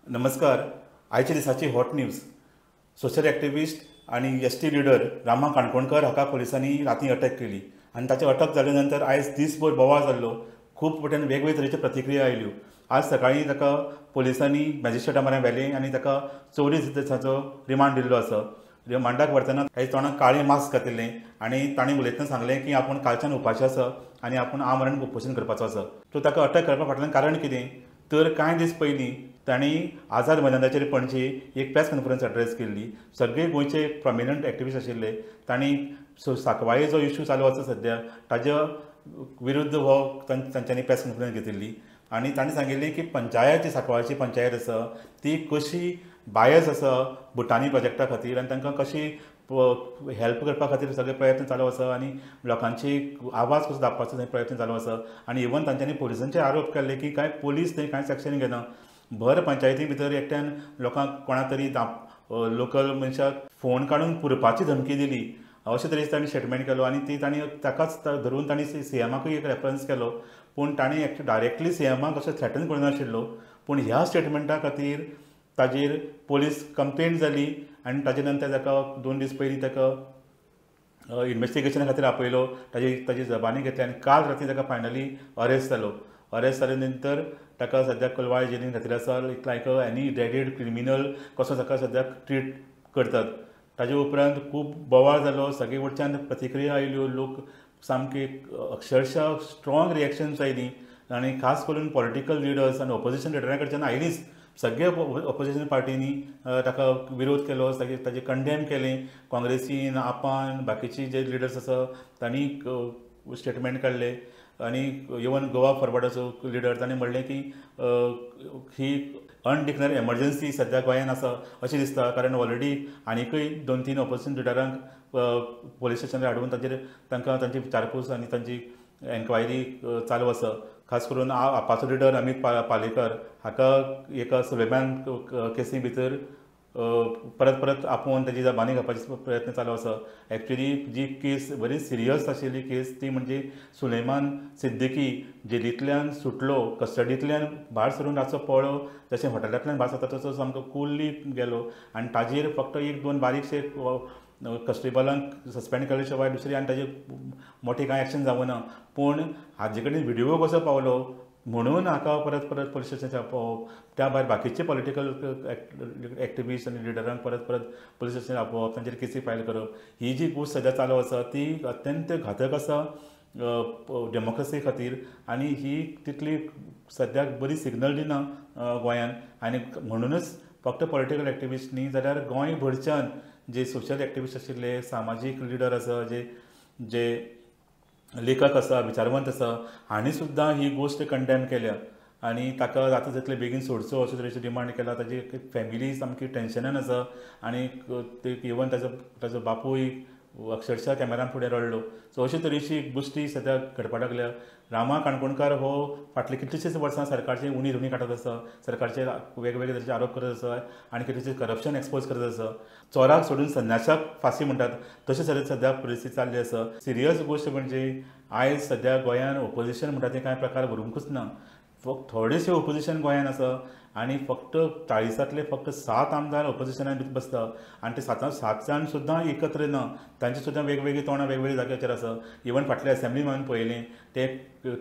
नमस्कार. आयच्या दिसाची हॉट न्यूज. सोशल एक्टिविस्ट आणि एसटी लीडर रामा काणकोणकर हाका पोलिसांनी राती अटक केली आणि ताची अटक जाल्या नंतर आयज दिसभर बोवाळ जाल्लो. खूब वटेन वेगवेगळे तरेच्यो प्रतिक्रिया आयल्यो. आज सकाळीं ताका पोलिसांनी मॅजिस्ट्रेटा म्हऱ्यान व्हेलें आनी ताका 24 दिसांचो रिमांड दिल्लो आसा. रिमांडाक व्हरतना ताच्या तोंडाक काळें मास्क घातिल्लें आनी ताणें उलयतना सांगलें की आपूण कालच्यान उपाशी आसा आनी आपूण आमरण उपोशण करपाचो आसा. सो ताका अटक करपा फाटल्यान कारण कितें तर कांय दीस पयलीं तांणी आझाद मैदानाचेर पणजे एक प्रेस कॉन्फरन्स एड्रेस केल्ली. सगळे गोंयचे प्रॉमिनंट एक्टिविस्ट आशिल्ले. तांणी साकवाळे जो इश्यू चालू आसा सद्या ताज्या विरुद्ध हो तांच्यांनी प्रेस कॉन्फरन्स घेतिल्ली आनी तांणी सांगिल्लें की पंचायत जी सांकवाळची पंचायत आसा ती कशी बायस आसा भुटानी प्रोजेक्टा खातीर आनी तांकां कशी हेल्प करपा खातीर सगळे प्रयत्न चालू आसा आनी लोकांची आवाज कसो दाखपाचो प्रयत्न चालू आसा. आनी इवन तांच्यांनी पोलिसांचे आरोप केल्ले की कांय पोलीस थंय कांय सेक्शन घेना. भर पंचायती भितर एकट्यान लोकांक कोणा तरी लोकल मनशाक फोन काडून पुरपाची धमकी दिली अशे तरेचे तांणी स्टेटमेंट केलो आनी ती तांणी ताकाच धरून तांणी सीएमाकूय एक रेफरन्स केलो. पूण तांणी डायरेक्टली सीएमाक अशें थ्रेटन करिनाशिल्लो. पूण ह्या स्टेटमेंटा खातीर ताजेर पोलीस कंप्लेंट जाली आनी ताजे नंतर ताका 2 दीस पयलीं ताका इन्वेस्टिगेशना खातीर आपयलो. ताजी जबानी घेतली आनी काल राती ताका फायनली अरेस्ट जालो. अरेस्ट जाले नंतर ताका सद्याक कोलवाळे जेलीन घातिल्लो आसा. लायक एनी डेडेड क्रिमिनल कसो ताका सद्याक ट्रीट करतात. ताजे उपरांत खूब बोवाळ जालो. सगळे वटच्यान प्रतिक्रिया आयल्यो. लोक सामके अक्षरशः स्ट्रॉंग रिएक्शन्स आयलीं आनी खास करून पॉलिटिकल लिडर्स आनी ऑपोजिशन लिडरां कडच्यान आयलींच. सगळे ऑपोजिशन पार्टींनी ताका विरोध केलो. ताजें कंडेम केलें. काँग्रेसीन आपान बाकीचे जे लिडर्स आसा तांणी स्टेटमेंट काडले आनी इवन गोवा फॉरवर्डाचो लिडर ताणें म्हणलें की ही अनडिक्लेअर्ड एमर्जन्सी सद्या गोंयांत आसा अशें दिसता. कारण ऑलरेडी आनीकय 2-3 ऑपोजिशन लिडरांक पोलीस स्टेशनार हाडून तांकां तांची विचारपूस आनी तांची एन्क्वायरी चालू आसा. खास करून आपाचो लिडर अमित पालेकर हाका एका सुलेमान केसी भितर परत परत आपोवन ताजी जबानी घालपाचो प्रयत्न चालू आसा. एक्चुली जी केस बरी सिरियस आशिल्ली केस ती म्हणजे सुलेमान सिद्दीकी जेलींतल्यान सुटलो, कस्टडींतल्यान भायर सरून ताचो पळो जशें हॉटेलांतल्यान भायर सरता तसो सामको कुल्ली गेलो आनी ताजेर फक्त 1-2 बारीकशे कस्टेबलांक सस्पेंड केले शिवाय दुसरी आनी ताजेर मोठी कांय एक्शन जावना. पूण हाजे कडेन व्हिडिओ कसो पावलो म्हणून हाका परत परत पुलीस स्टेशनाचेर आपोवप. त्या भायर बाकीचे पॉलिटिकल एक्टिविस्ट आनी लिडरांक परत परत पुलीस स्टेशनाचेर आपोवप, तांचेर केसी फायल करप. ही जी गोश्ट सद्या चालू आसा ती अत्यंत घातक आसा डेमोक्रेसी खातीर आनी ही तितली सद्याक बरी सिग्नल दिना गोंयांत. आनी म्हणूनच फक्त पॉलिटिकल एक्टिविस्ट न्ही जाल्यार गोंय भरच्यान जे सोशल एक्टिविस्ट आशिल्ले, सामाजीक लिडर आसा, जे लेखक आसा, विचारवंत आसा, हांणी सुद्दां ही गोश्ट कंडेम केल्या आनी ताका जाता तितले बेगीन सोडचो अशे तरेची डिमांड केला. ताजी फॅमिली सामकी टेन्शनान आसा आनी इवन ताजो बापूय अक्षरशः कॅमेरा फुडें रडलो. सो अशे तरेची गोश्टी सद्या घडपाक लागल्या. रामा काणकोणकार हो फाटले कितलींशींच वर्सां सरकारची उणी धुणी काडत आसा, सरकारचे वेगवेगळे तरेचे आरोप करत आसा आनी कितलेशें करप्शन एक्सपोज करत आसा. चोराक सोडून संन्याशाक फाशी म्हणटात तशें सद्या परिस्थिती चालली आसा. सिरियस गोश्ट म्हणजे आयज सद्या गोंयांत ऑपोजिशन म्हणटा तें कांय प्रकार भरूंकूच ना. फक्त थोडेशे ऑपोजिशन गोंयांत आसा आनी फक्त 40 फक्त 7 आमदार ऑपोजिशनान बसता आनी ते 7 जाण सुद्दां एकत्र ना. तांची सुद्दां वेगवेगळी तोंडां वेगवेगळ्या जाग्याचेर आसा. इवन फाटल्या असेंब्लीन हांवें पळयलें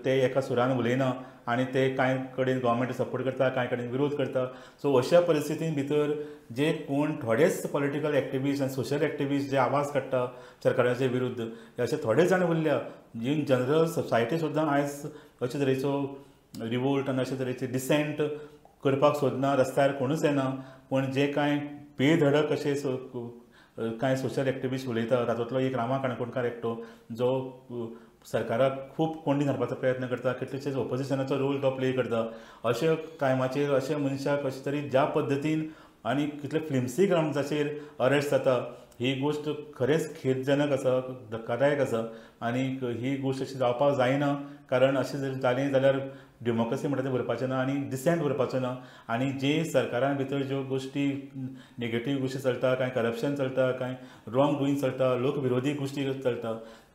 ते एका सुरान उलयना आनी ते कांय कडेन गव्हर्मेंट सपोर्ट करता, कांय कडेन विरोध करता. सो अशा परिस्थितीन भितर जे कोण थोडेच पॉलिटिकल एक्टिविस्ट आनी सोशल एक्टिविस्ट जे आवाज काडटा सरकाराचे विरुद्ध अशे थोडे जाण उरल्या. इन जनरल सोसायटी सुद्दां आयज अशे तरेचो रिवोल्ट आनी अशे तरेचे डिसेंट करपाक सोदना. रस्त्यार कोणूच येना. पूण जे कांय बेधडक अशे कांय सोशल एक्टिविस्ट उलयता तातूंतलो एक रामा काणकोणकार एकटो जो सरकाराक खूब कोंडी हाडपाचो प्रयत्न करता, कितलेशेच ऑपोजिशनाचो रोल तो प्ले करता. अशे टायमाचेर अशे मनशाक अशे तरी ज्या पद्दतीन आनी कितले फ्लिम्सी ग्राउंड्साचेर अरेस्ट जाता ही गोश्ट खरेंच खेदजनक आसा, धक्कादायक आसा आनी ही गोश्ट अशी जावपाक जायना. कारण अशें जर जालें जाल्यार डेमोक्रेसी म्हणटा तें उरपाचें ना आनी डिसेंट उरपाचो ना. आनी जे सरकारान भितर ज्यो गोश्टी नेगेटीव गोश्टी चलता, कांय करप्शन चलता, कांय रॉंग डुईंग चलता, लोक विरोधी गोश्टी चलता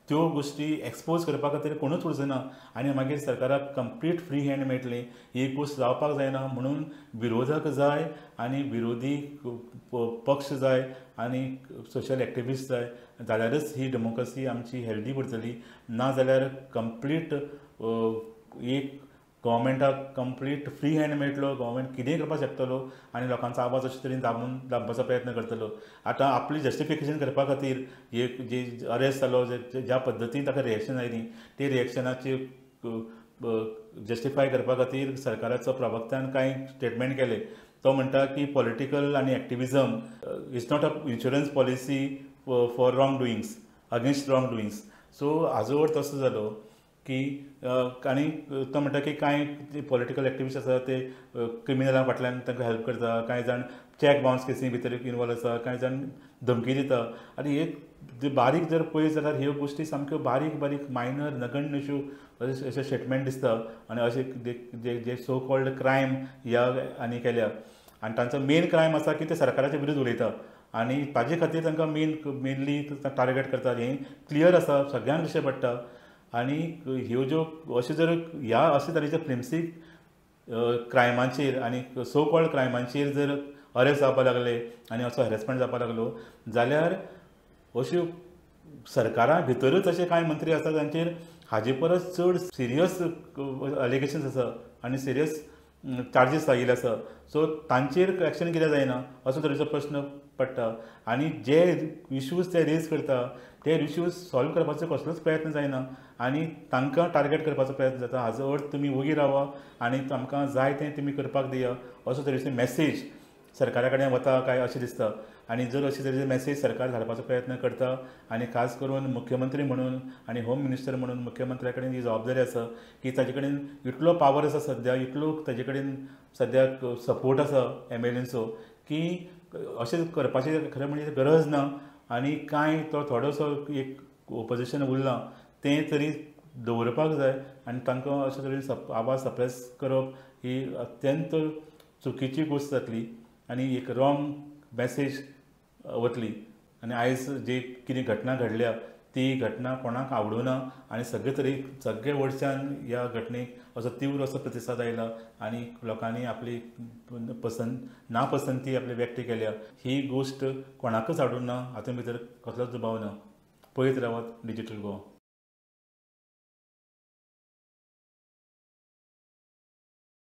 त्यो गोष्टी एक्सपोज करपा खातीर कोणूच उरचना आनी मागीर सरकाराक कंप्लीट फ्री हँड मेळटली ही गोश्ट जावपाक जायना म्हणून विरोधक जाय आनी विरोधी पक्ष जाय आनी सोशल एक्टिविस्ट जाय जाल्यारच ही डेमोक्रेसी आमची हेल्दी उरतली नाजाल्यार कंप्लीट एक गव्हर्मेंटाक कंप्लीट फ्री हँड मेळटलो गव्हर्मेंट कितेंय करपाक शकतलो आनी लोकांचो आवाज अशे तरेन दामपाचो प्रयत्न करतलो आतां आपली जस्टिफिकेशन करपा खातीर एक जे अरेस्ट जालो ज्या पद्दतीन ताका रिएक्शन आयली ते रिएक्शनाची जस्टिफाय करपा खातीर सरकाराचो प्रवक्त्यान कांय स्टेटमेंट केले तो म्हणटा की पॉलिटिकल आनी activism is not a insurance policy for wrong doings against wrong doings so हाजो अर्थ असो जालो की आनी तो म्हणटा की कांय पॉलिटिकल एक्टिविस्ट आसा ते क्रिमिनलां फाटल्यान तांकां हेल्प करता कांय जाण चॅक बाउन्स केसी भितर इनवॉल्व आसा कांय जाण धमकी दिता आनी एक बारीक जर पळयत जाल्यार ह्यो गोश्टी सामक्यो बारीक बारीक मायनर नगण्य अश्यो अशें स्टेटमेंट दिसता आनी अशें जे सो कॉल्ड क्रायम ह्या आनी केल्या आनी तांचो मेन क्रायम आसा की ते सरकाराच्या विरुद्ध उलयता आनी ताजे खातीर तांकां मेनली टार्गेट करता हें क्लियर आसा सगळ्यांक दिश्टी पडटा आनी ह्यो ज्यो अशें जर ह्या अशे तरेच्या फ्लिम्सीक क्रायमांचेर आनी सो कॉल्ड क्रायमांचेर जर अरेस्ट जावपाक लागले आनी असो हॅरेसमेंट जावपाक लागलो जाल्यार अश्यो सरकारा भितरूच अशे कांय मंत्री आसा जांचेर हाजे परस चड सिरियस एलिगेशन्स आसा आनी सिरियस चार्जीस आयिल्ले आसा सो तांचेर एक्शन कित्याक जायना असो तरेचो प्रश्न पडटा आनी जे इश्यूज ते रेज करता ते इश्यूज सॉल्व करपाचो कसलोच प्रयत्न जायना आनी तांकां टार्गेट करपाचो प्रयत्न जाता हाजो अर्थ तुमी वोगी रावा आनी आमकां जाय तें तुमी करपाक दिया असो तरेचो मॅसेज सरकारा कडेन वता काय अशें दिसता आनी जर अशे तरेचो मॅसेज सरकार धाडपाचो प्रयत्न करता आनी खास करून मुख्यमंत्री म्हणून आनी होम मिनिस्टर म्हणून मुख्यमंत्र्या कडेन ही जबाबदारी आसा की ताजे कडेन इतलो पावर आसा सद्या इतलो ताजे कडेन सद्याक सपोर्ट आसा एमएलएंचो की अशें करपाची खरें म्हणजे गरज ना आनी कांय तो थोडोसो एक ओपोजिशन उरलां तें तरी दवरपाक जाय आनी तांकां अशे तरेन आवाज सप्रेस करप ही अत्यंत चुकीची गोश्ट जातली आनी एक रॉंग मॅसेज वतली आनी आयज जे कितें घटना घडल्या ती घटना कोणाक आवडूना आनी सगळे वडच्यान ह्या घटनेक असो तीव्र असो प्रतिसाद आयला आनी लोकांनी आपली नापसंती आपली व्यक्त केल्या ही गोश्ट कोणाकच आवडूना हातूंत भितर कसलोच दुबाव ना पळयत रावत डिजिटल गोवा.